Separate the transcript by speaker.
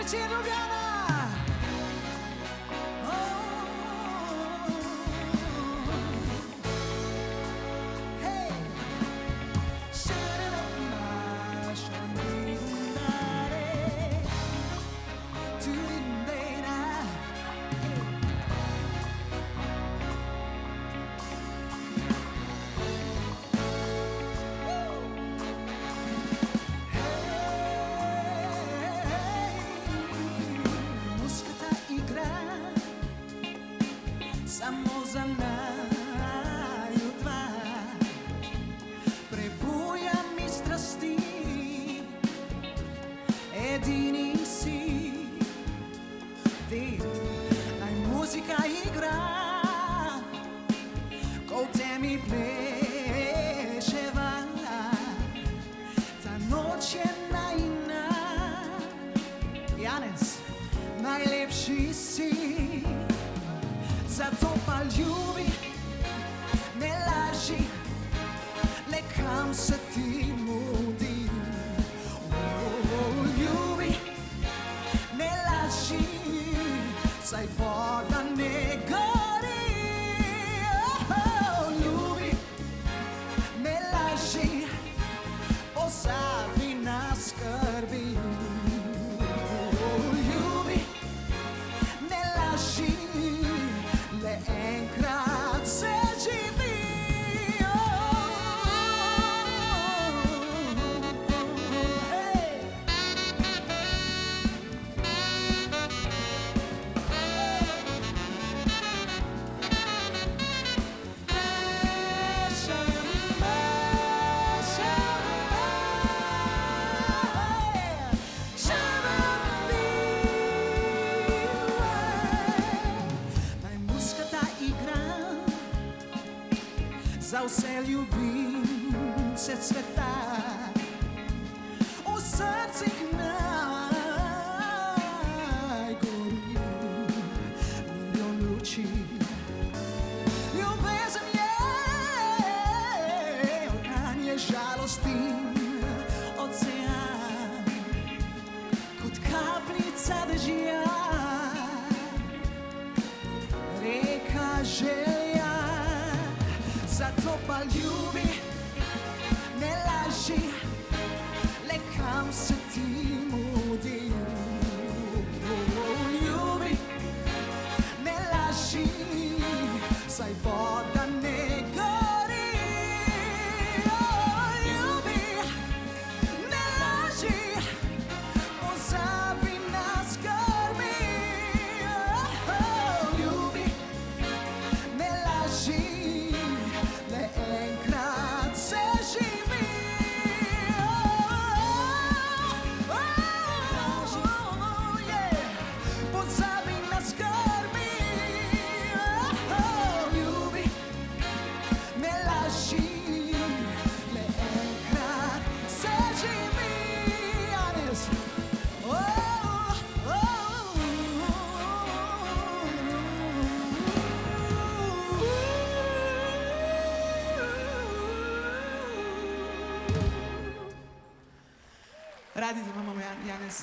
Speaker 1: večer, Ljubljana!
Speaker 2: Samo za naju dva prebuja mi strasti, edini si ti. Naj muzika igra, ko v temi pleševa. Ta noč je najina, Janez, najlepši si. Zato pa ljubi, ne laži, le kam se ti mudi. Ljubi, ne laži, saj voda ne gori. Ljubi, ne laži, pozabi na skrbi. Enkrat se živi. Za vse ljubimce sveta, v srcih naj gori milijon luči. Ljubezen je orkan, žalost in ocean, kot kapljica dežja, reka želja. Zato pa ljubi, ne laži, le kam se ti mudi. Ljubi, ne laži, saj voda ne gori. Ljubi, ne laži, pozabi na skrbi. Ljubi, ne laži, enkrat se živi. Pozabi na skrbi. Ljubi, ne laži, le enkrat se živi. Janez. Radi te imamo, Janez.